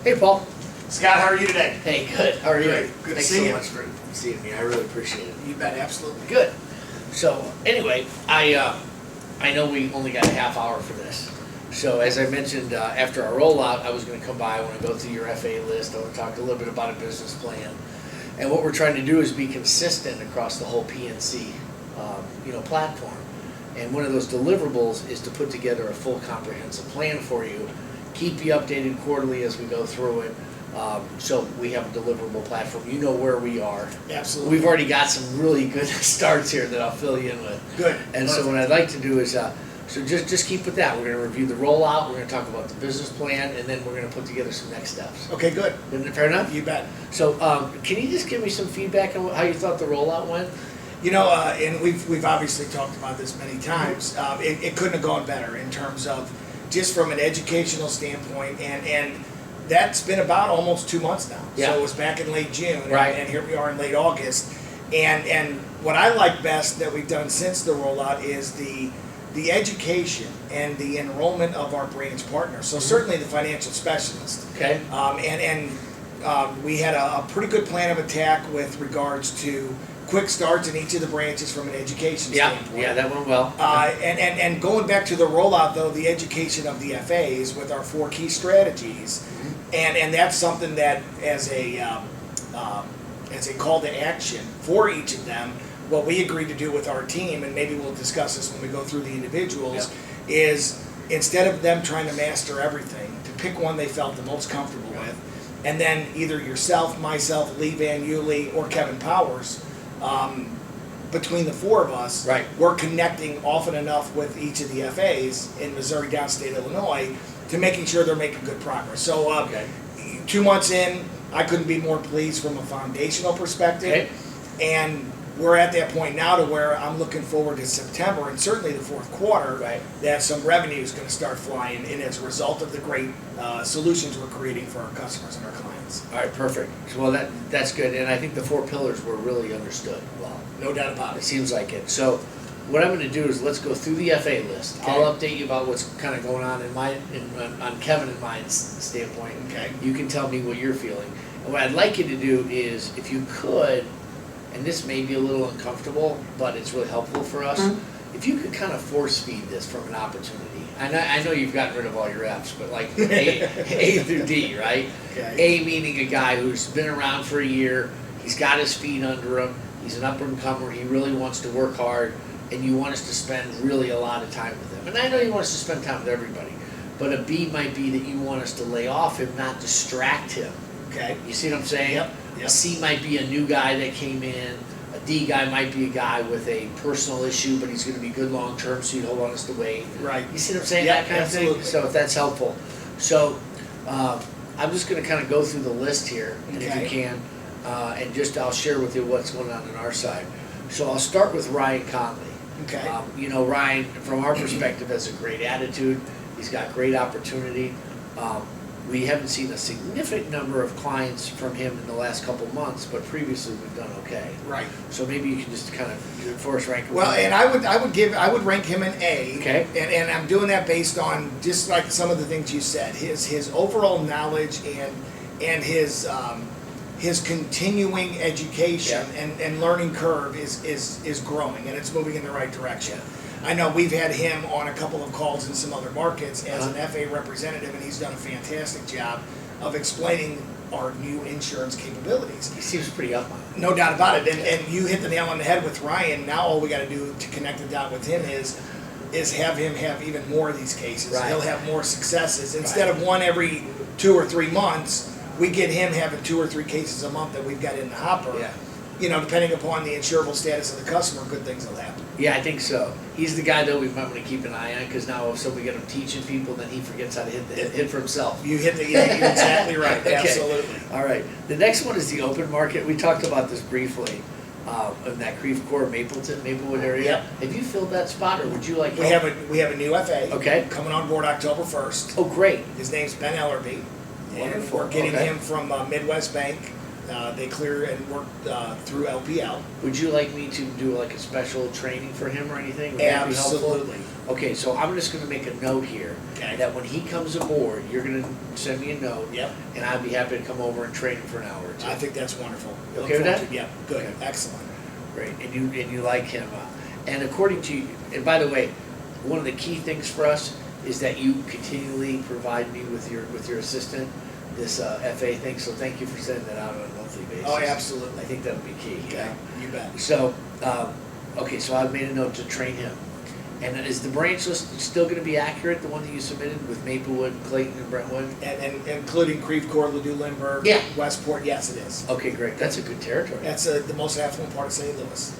Hey, Paul. Scott, how are you today? Hey, good. How are you? Good to Thanks see so you. much for seeing me. I really appreciate it. You bet, absolutely. Good. So, anyway, I know we only got a half hour for this. So, as I mentioned, after our rollout, I was going to come by. I want to go through your FA list. I want to talk a little bit about a business plan. And what we're trying to do is be consistent across the whole PNC, platform. And one of those deliverables is to put together a full comprehensive plan for you, keep you updated quarterly as we go through it. So we have a deliverable platform. You know where we are. Absolutely. We've already got some really good starts here that I'll fill you in with. Good. And Perfect. so what I'd like to do is, so just keep with that. We're going to review the rollout. We're going to talk about the business plan, and then we're going to put together some next steps. Okay, good. Isn't it fair enough? You bet. So can you just give me some feedback on how you thought the rollout went? You know, and we've obviously talked about this many times. It couldn't have gone better in terms of just from an educational standpoint, and that's been about almost 2 months now. Yeah. So it was back in late June, Right. and here we are in late August. And what I like best that we've done since the rollout is the education and the enrollment of our branch partners. So certainly the financial specialist. Okay. We had a pretty good plan of attack with regards to quick starts in each of the branches from an education standpoint. Yeah, that went well. And going back to the rollout, though, the education of the FAs with our 4 key strategies, and that's something that as a call to action for each of them, what we agreed to do with our team, and maybe we'll discuss this when we go through the individuals, is instead of them trying to master everything, to pick one they felt the most comfortable with, and then either yourself, myself, Lee Van Eulie, or Kevin Powers, between the 4 of us, Right. we're connecting often enough with each of the FAs in Missouri, downstate Illinois, to making sure they're making good progress. So 2 months in, I couldn't be more pleased from a foundational perspective. Okay. And we're at that point now to where I'm looking forward to September and certainly the 4th quarter, Right. that some revenue is going to start flying in as a result of the great solutions we're creating for our customers and our clients. All right, perfect. Well, that's good, and I think the 4 pillars were really understood well. No doubt about It it. seems like it. So what I'm going to do is let's go through the FA list. Okay. I'll update you about what's kind of going on on Kevin and my standpoint. Okay. You can tell me what you're feeling. And what I'd like you to do is, if you could, and this may be a little uncomfortable, but it's really helpful for us, if you could kind of force feed this from an opportunity. I know you've gotten rid of all your F's, but like A through D, right? Okay. A meaning a guy who's been around for a year, he's got his feet under him, he's an up-and-comer, he really wants to work hard, and you want us to spend really a lot of time with him. And I know you want us to spend time with everybody, but a B might be that you want us to lay off him, not distract him. Okay. You see what I'm saying? Yep. A C might be a new guy that came in. A D guy might be a guy with a personal issue, but he's going to be good long term, so you don't want us to wait. Right. You see what I'm saying? Yeah, That kind of absolutely. thing. So if that's helpful. So I'm just going to kind of go through the list here, and if you Okay. can, and just I'll share with you what's going on our side. So I'll start with Ryan Conley. Okay. Ryan, from our perspective, has a great attitude. He's got great opportunity. We haven't seen a significant number of clients from him in the last couple months, but previously we've done okay. Right. So maybe you can just kind of force rank him. Well, and I would rank him an A. Okay. And I'm doing that based on just like some of the things you said. His overall knowledge and his continuing education and learning curve is growing, and it's moving in the right direction. I know we've had him on a couple of calls in some other markets as an FA representative, and he's done a fantastic job of explaining our new insurance capabilities. He seems pretty up on it. No doubt about it. And you hit the nail on the head with Ryan. Now all we got to do to connect the dot with him is have him have even more of these cases. Right. He'll have more successes. Instead of one every 2 or 3 months, we get him having 2 or 3 cases a month that we've got in the hopper. Yeah. Depending upon the insurable status of the customer, good things will happen. Yeah, I think so. He's the guy though we might want to keep an eye on, because now if we get him teaching people, then he forgets how to hit for himself. You're exactly right. Okay. Absolutely. All right. The next one is the open market. We talked about this briefly in that Creve Coeur, Maplewood area. Yep. Have you filled that spot, or would you like We help? have a new FA. Okay. Coming on board October 1st. Oh, great. His name's Ben Ellerby. And Wonderful. we're getting Okay. him from Midwest Bank. They clear and work through LPL. Would you like me to do like a special training for him or anything? Would that be helpful? Absolutely. Okay, so I'm just gonna make a note here, Okay. that when he comes aboard, you're gonna send me a note. Yep. And I'd be happy to come over and train him for an hour or two. I think that's wonderful. You Look okay with forward that? to it. Yeah, good, Okay. excellent. Great, and you like him. And according to you, and by the way, one of the key things for us is that you continually provide me with your assistant, this FA thing, so thank you for sending that out on a monthly basis. Oh, absolutely. I think that would be key. Okay, you bet. So, okay, so I've made a note to train him. And is the branch list still gonna be accurate, the one that you submitted with Maplewood, Clayton, and Brentwood? And including Creve Coeur, Ladue, Lindbergh, Yeah. Westport, yes, it is. Okay, great, that's a good territory. That's the most affluent part of St. Louis.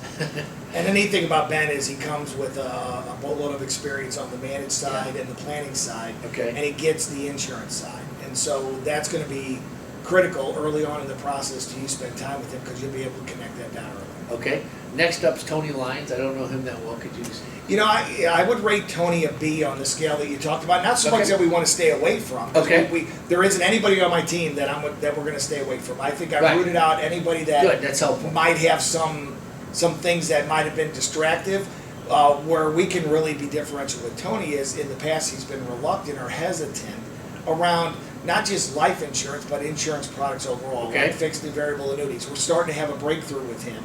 And the neat thing about Ben is he comes with a boatload of experience on the managed side and the planning side. Okay. And he gets the insurance side. And so that's going to be critical early on in the process to you spend time with him because you'll be able to connect that down early. Okay, next up's Tony Lyons, I don't know him that well, could you just? You know, I would rate Tony a B on the scale that you talked about. Not so much Okay. that we want to stay away from. 'Cause Okay. there isn't anybody on my team that we're going to stay away from. I think I Right. rooted out anybody that Good, that's helpful. might have some things that might have been distractive. Where we can really be differential with Tony is in the past he's been reluctant or hesitant around not just life insurance but insurance products overall, Okay. like fixed and variable annuities. We're starting to have a breakthrough with him,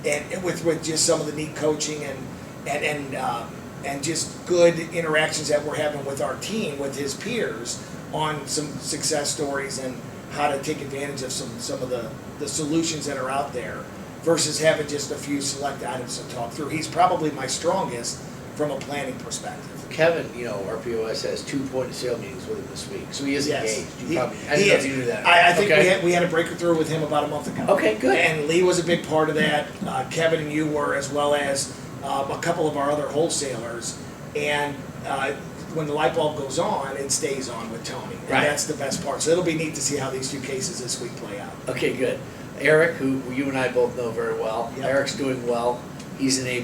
and with just some of the neat coaching and just good interactions that we're having with our team, with his peers, on some success stories and how to take advantage of some of the solutions that are out there versus having just a few select items to talk through. He's probably my strongest from a planning perspective. Kevin, our POS has 2 point-of-sale meetings with him this week, so he is Yes. engaged. He- I he didn't know is. if you knew that. I think Okay. we had a breakthrough with him about a month ago. Okay, good. And Lee was a big part of that. Kevin and you were, as well as a couple of our other wholesalers. And when the light bulb goes on, it stays on with Tony. And Right. that's the best part. So it'll be neat to see how these two cases this week play out. Okay, good. Eric, who you and I both know very well. Yep. Eric's doing well. He's an A+.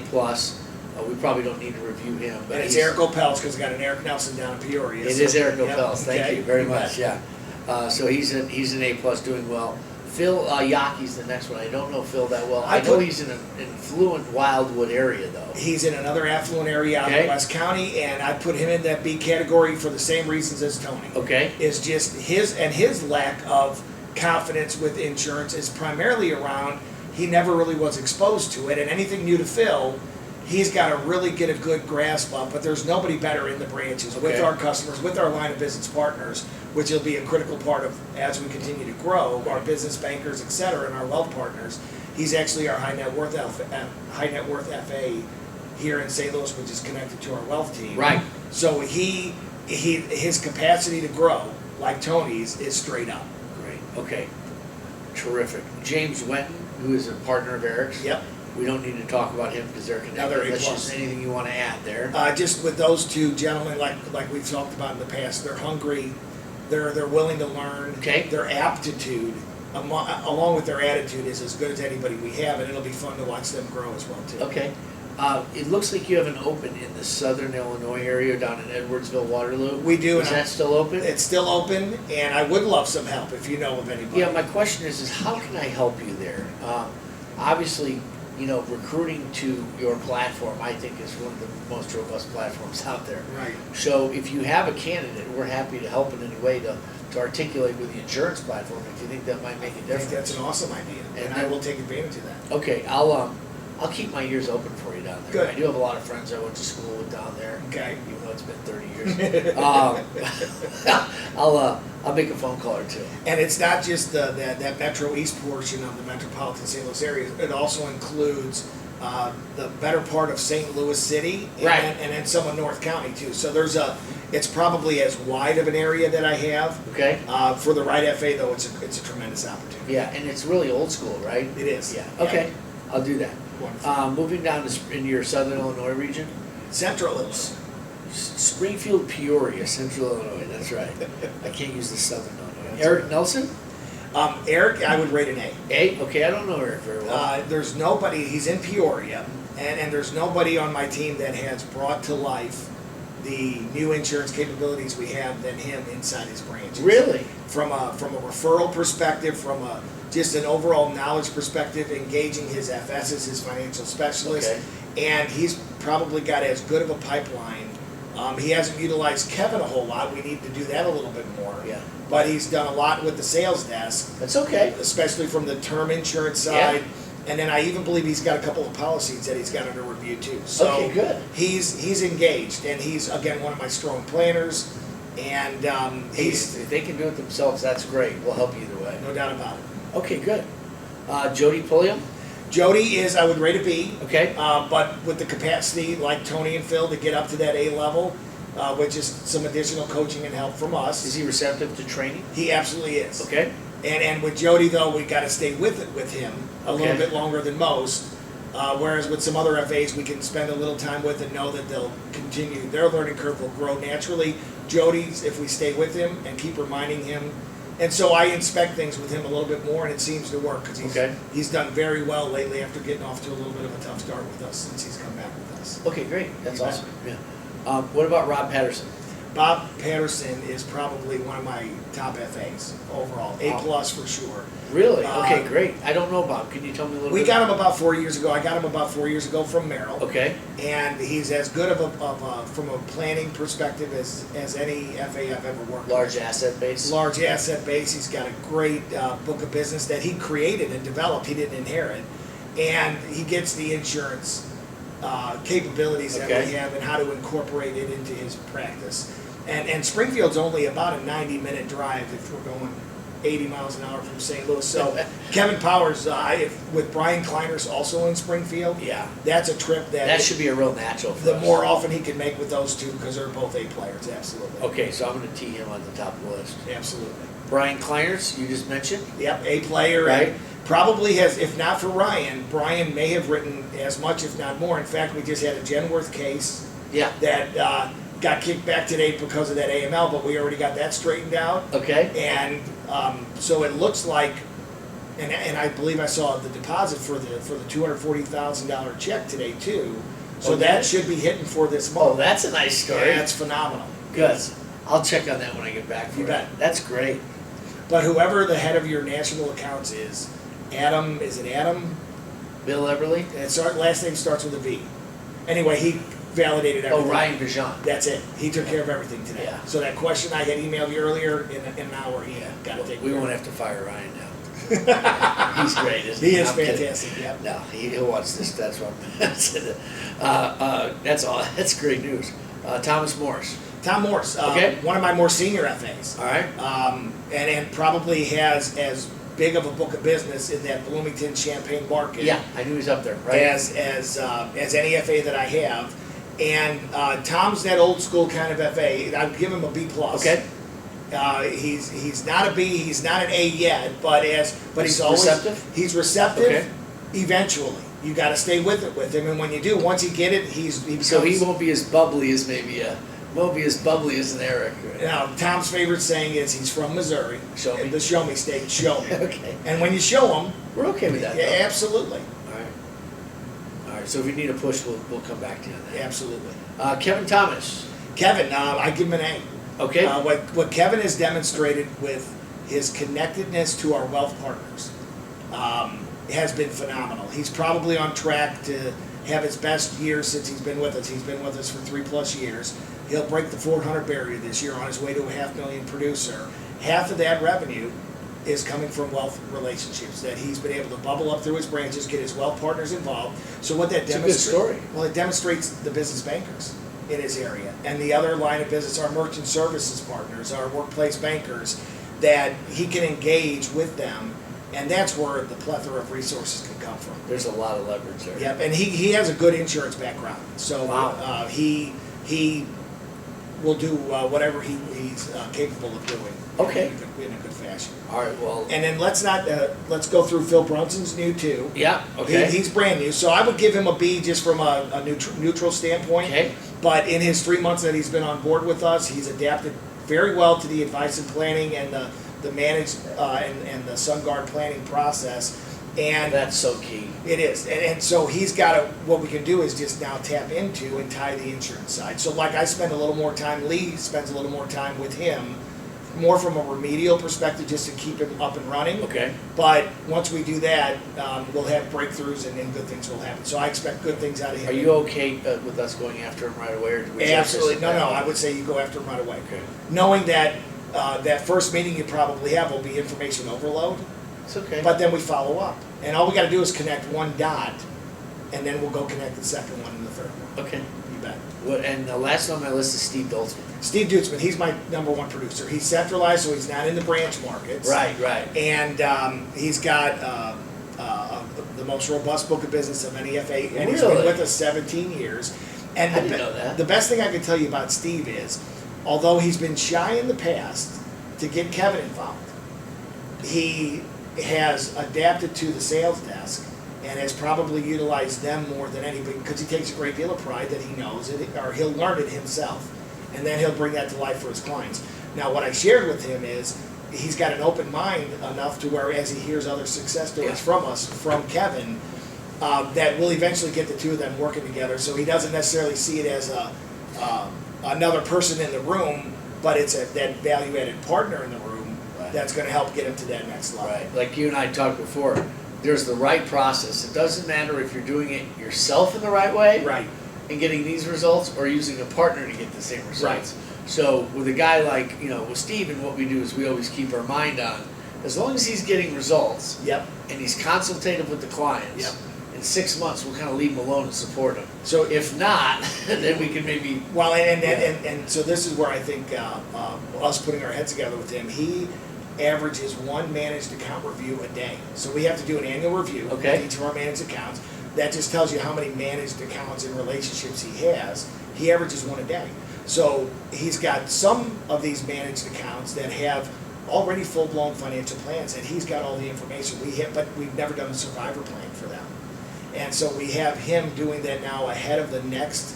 We probably don't need to review him, but And it's he's- Eric Opels because we got an Eric Nelson down in Peoria. It so- is Eric Yep, Opels. Thank okay, you very you much. bet. Yeah. So he's an A+, doing well. Phil Yaki's the next one. I don't know Phil that well. I I know put- he's in an affluent Wildwood area though. He's in another affluent area out Okay. in West County, and I put him in that B category for the same reasons as Tony. Okay. Is just his lack of confidence with insurance is primarily around he never really was exposed to it, and anything new to Phil, he's got to really get a good grasp of. But there's nobody better in the branches with Okay. our customers, with our line of business partners, which will be a critical part of as we continue to grow our business bankers, et cetera, and our wealth partners. He's actually our high net worth FA here in St. Louis, which is connected to our wealth team. Right. So his capacity to grow, like Tony's, is straight up. Great. Okay. Terrific. James Wenton, who is a partner of Eric's. Yep. We don't need to talk about him because they're connected. Another A+. Unless there's anything you want to add there. Just with those two gentlemen, like we've talked about in the past, they're hungry, they're willing to learn. Okay. Their aptitude, along with their attitude, is as good as anybody we have, and it'll be fun to watch them grow as well too. Okay. It looks like you have an open in the southern Illinois area down in Edwardsville, Waterloo. We do. Is and that still open? It's still open, and I would love some help if you know of anybody. Yeah, my question is how can I help you there? Obviously, recruiting to your platform, I think, is one of the most robust platforms out there. Right. So if you have a candidate, we're happy to help in any way to articulate with the insurance platform if you think that might make a I think difference. that's an awesome idea, and I will take advantage of that. Okay, I'll keep my ears open for you down there. Good. I do have a lot of friends I went to school with down there. Okay. Even though it's been 30 years. I'll make a phone call or two. And it's not just that Metro East portion of the metropolitan St. Louis area. It also includes the better part of St. Louis City and, Right. and then some of North County too. So it's probably as wide of an area that I have. Okay? For the right FA though, it's a tremendous opportunity. Yeah, and it's really old school, right? It is. Yeah. Okay, I'll do that. Wonderful. Moving down in your southern Illinois region, Central Illinois. Springfield, Peoria, central Illinois. That's right. I can't use the southern Illinois. Eric Nelson? Eric, I would rate an A. A? Okay, I don't know Eric very well. There's nobody, he's in Peoria, and there's nobody on my team that has brought to life the new insurance capabilities we have than him inside his branches. Really? From a referral perspective, from just an overall knowledge perspective, engaging his FSs, his financial specialists, and he's probably got as good of a pipeline. He hasn't utilized Kevin a whole lot. We need to do that a little bit more. Yeah. But he's done a lot with the sales desk. That's okay. Especially from the term insurance side. And then I even believe he's got a couple of policies that he's got under review too. So okay, good. He's engaged, and he's, again, one of my strong planners. And if they can do it themselves, that's great. We'll help either way. No doubt about it. Okay, good. Jody Pulliam? Jody is, I would rate a B. Okay. But with the capacity, like Tony and Phil, to get up to that A level, which is some additional coaching and help from us. Is he receptive to training? He absolutely is. Okay. And with Jody, though, we got to stay with him a little bit longer than most. Whereas with some other FAs, we can spend a little time with and know that they'll continue. Their learning curve will grow naturally. Jody's, if we stay with him and keep reminding him. And so I inspect things with him a little bit more, and it seems to work because he's done very well lately after getting off to a little bit of a tough start with us since he's come back with us. Okay, great. That's awesome. Yeah. What about Rob Patterson? Bob Patterson is probably one of my top FAs overall. A plus for sure. Really? Okay, great. I don't know Bob. Can you tell me a little bit? We got him about 4 years ago. I got him about 4 years ago from Merrill. Okay. And he's as good from a planning perspective as any FA I've ever worked with. Large asset base? Large asset base. He's got a great book of business that he created and developed. He didn't inherit. And he gets the insurance capabilities that we have and how to incorporate it into his practice. And Springfield's only about a 90-minute drive if we're going 80 miles an hour from St. Louis. So Kevin Powers, with Brian Kleiner's also in Springfield, that's a trip that should be a real natural for the us. more often he can make with those two because they're both A players, absolutely. Okay, so I'm going to tee him on the top of the list. Absolutely. Brian Kleiners, you just mentioned? Yep, A player. Right. And probably has, if not for Ryan, Brian may have written as much, if not more. In fact, we just had a Genworth case that got kicked back today because of that AML, but we already got that straightened out. Okay. And so it looks like, and I believe I saw the deposit for the $240,000 check today too. So that should be hitting for this month. Oh, that's a nice story. Yeah, that's phenomenal. Good. I'll check on that when I get back. You bet. That's great. But whoever the head of your national accounts is Adam? Bill Eberly? And last name starts with a V. Anyway, he validated everything. Oh, Ryan Bijan. That's it. He took care of everything today. Yeah. So that question I had emailed you earlier, in an hour, he got to take We care won't of. have to fire Ryan now. He's great, isn't he? He is I'm kidding. fantastic, yeah. No, he'll watch this. That's what I'm that's all. That's great news. Thomas Morris. Tom Morse, one of my more senior FAs. All right. And probably has as big of a book of business in that Bloomington Champaign market. Yeah, I knew he was up there, right? As any FA that I have. And Tom's that old school kind of FA. I'd give him a B plus. Okay. He's not a B. He's not an A yet. But he's always receptive. He's receptive. Okay. Eventually, you got to stay with it with him. And when you do, once you get it, he becomes. So he won't be as bubbly as an Eric. Now, Tom's favorite saying is he's from Missouri. Show me. The show me state. Show me. Okay. And when you show him, We're okay with that. yeah, absolutely. All right. So if we need a push, we'll come back to you on that. Absolutely. Kevin Thomas. Kevin, I give him an A. Okay. What Kevin has demonstrated with his connectedness to our wealth partners has been phenomenal. He's probably on track to have his best year since he's been with us. He's been with us for 3+ years. He'll break the 400 barrier this year on his way to a $500,000 producer. Half of that revenue is coming from wealth relationships that he's been able to bubble up through his branches, get his wealth partners involved. So what that demonstrates, a good story. Well, it demonstrates the business bankers in his area. And the other line of business, our merchant services partners, our workplace bankers, that he can engage with them. And that's where the plethora of resources can come from. There's a lot of leverage there. Yep, and he has a good insurance background. So he will do whatever he's capable of doing. Okay. In a good fashion. All right. Well. And then let's go through Phil Brunson's new too. Yeah. Okay. He's brand new, so I would give him a B just from a neutral standpoint. Okay. But in his 3 months that he's been on board with us, he's adapted very well to the advice and planning and the managed and the SunGuard planning process. And that's so key. It is. And so he's got what we can do is just now tap into and tie the insurance side. So like I spend a little more time, Lee spends a little more time with him more from a remedial perspective, just to keep it up and running. Okay. But once we do that, we'll have breakthroughs and good things will happen. So I expect good things out of him. Are you okay with us going after him right away? Or do we Absolutely. No, I would say you go after him right away. Okay. Knowing that that first meeting you probably have will be information overload, It's okay. but then we follow up. And all we got to do is connect one dot, and then we'll go connect the second one and the third one. Okay. You bet. And the last on my list is Steve Doltzman. Steve Dutzman, he's my #1 producer. He's centralized, so he's not in the branch markets. Right. And he's got the most robust book of business of any FA, and he's been with us 17 years. And I didn't know that. The best thing I can tell you about Steve is, although he's been shy in the past to get Kevin involved, he has adapted to the sales desk and has probably utilized them more than anybody, because he takes a great deal of pride that he knows it, or he'll learn it himself, and then he'll bring that to life for his clients. Now, what I shared with him is he's got an open mind enough to where, as he hears other success stories from us, from Kevin, that we'll eventually get the two of them working together. So he doesn't necessarily see it as another person in the room, but it's that value-added partner in the room that's going to help get him to that next level. Right. Like you and I talked before, there's the right process. It doesn't matter if you're doing it yourself in the right way, Right. and getting these results, or using a partner to get the same results. Right. So with a guy like, with Steven, what we do is we always keep our mind on, as long as he's getting results, Yep. and he's consultative with the clients, Yep. in 6 months we'll kind of leave him alone and support him. So If not, then we can maybe. Well, and so this is where I think us putting our heads together with him, he averages one managed account review a day. So we have to do an annual review of each of our managed accounts. That just tells you how many managed accounts and relationships he has. He averages one a day. So he's got some of these managed accounts that have already full-blown financial plans, and he's got all the information we have, but we've never done a survivor plan for them. And so we have him doing that now ahead of the next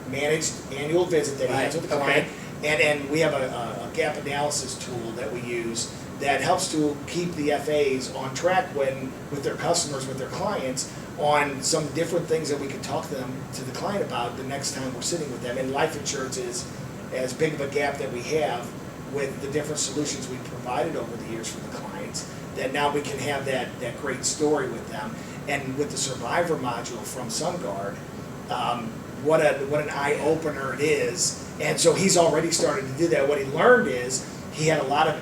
managed annual visit that he has with the client. And we have a gap analysis tool that we use that helps to keep the FAs on track with their customers, with their clients, on some different things that we can talk to the client about the next time we're sitting with them. And life insurance is as big of a gap that we have with the different solutions we've provided over the years for the clients, that now we can have that great story with them. And with the Survivor module from SunGuard, what an eye-opener it is. And so he's already started to do that. What he learned is he had a lot of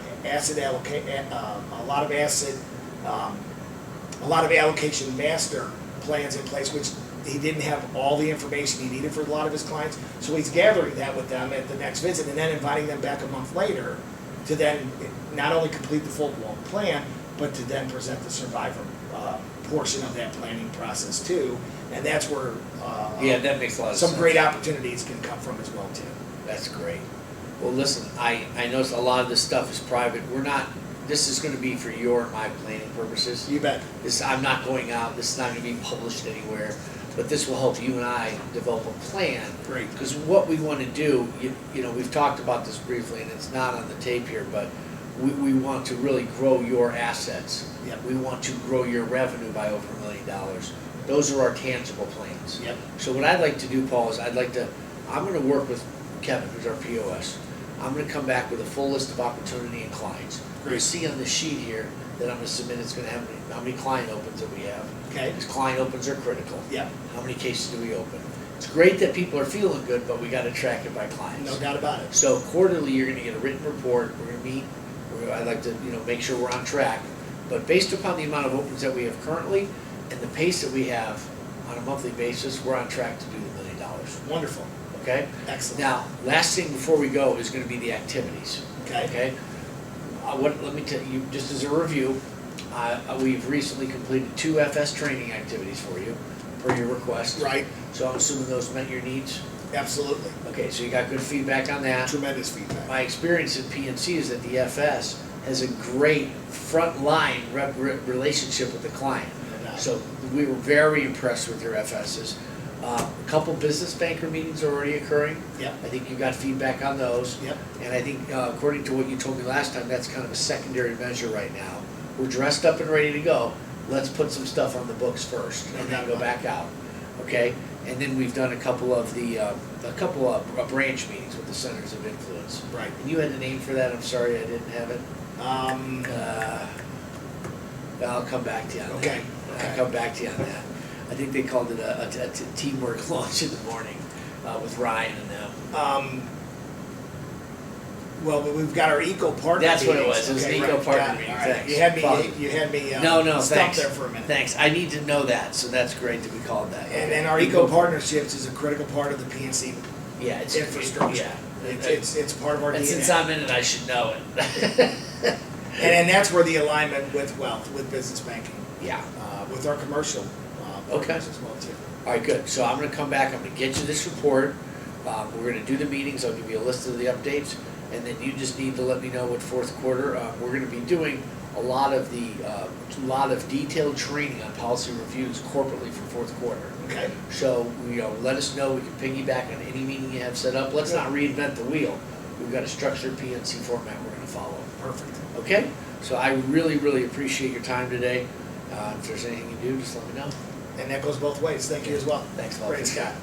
allocation master plans in place, which he didn't have all the information he needed for a lot of his clients. So he's gathering that with them at the next visit, and then inviting them back a month later to then not only complete the full-blown plan, but to then present the Survivor portion of that planning process too. And that's where that makes a lot of sense. some great opportunities can come from as well too. That's great. Well, listen, I know a lot of this stuff is private. This is going to be for your and my planning purposes. You bet. I'm not going out, this is not going to be published anywhere, but this will help you and I develop a plan. Great. Because what we want to do, we've talked about this briefly, and it's not on the tape here, but we want to really grow your assets. Yep. We want to grow your revenue by over $1 million. Those are our tangible plans. Yep. So what I'd like to do, Paul, is I'm going to work with Kevin, who's our POS. I'm going to come back with a full list of opportunity and clients. Great. You'll see on the sheet here that I'm going to submit, it's going to have how many client opens that we have. Okay. Because client opens are critical. Yep. How many cases do we open? It's great that people are feeling good, but we got to track it by clients. No doubt about it. So quarterly, you're going to get a written report. We're going to meet. I'd like to make sure we're on track. But based upon the amount of opens that we have currently and the pace that we have on a monthly basis, we're on track to do the $1 million. Wonderful. Okay? Excellent. Now, last thing before we go is going to be the activities. Okay. Okay? Let me tell you, just as a review, we've recently completed 2 FS training activities for you, per your request. Right. So I'm assuming those met your needs? Absolutely. Okay, so you got good feedback on that. Tremendous feedback. My experience at PNC is that the FS has a great front-line relationship with the client. No doubt. So we were very impressed with your FSs. A couple business banker meetings are already occurring. Yep. I think you got feedback on those. Yep. And I think, according to what you told me last time, that's kind of a secondary measure right now. We're dressed up and ready to go. Let's put some stuff on the books first and then go back out. Okay? And then we've done a couple of branch meetings with the centers of influence. Right. And you had a name for that, I'm sorry I didn't have it. I'll come back to you on that. Okay. I'll come back to you on that. I think they called it a teamwork launch in the morning with Ryan and them. Well, but we've got our eco partner. That's what it meetings. was. It was Okay, an eco right, partner got it. meeting. All right. Thanks. You had me. No, stumped thanks. there for a minute. Thanks. I need to know that, so that's great to be called that. And our eco partnerships is a critical part of the PNC Yeah, it's infrastructure. Yeah. It's part of our And DNA. since I'm in it, I should know it. And that's where the alignment with wealth, with business banking, Yeah. with our commercial Okay. partners as well too. All right, good. So I'm gonna come back, I'm gonna get you this report. We're gonna do the meetings, I'll give you a list of the updates, and then you just need to let me know what fourth quarter. We're gonna be doing a lot of detailed training on policy reviews corporately for fourth quarter. Okay. So, let us know, we can piggyback on any meeting you have set up. Let's not reinvent the wheel. We've got a structured PNC format we're gonna follow. Perfect. Okay? So I really, really appreciate your time today. If there's anything you do, just let me know. And that goes both ways. Thank you as well. Thanks a lot. Great, Scott.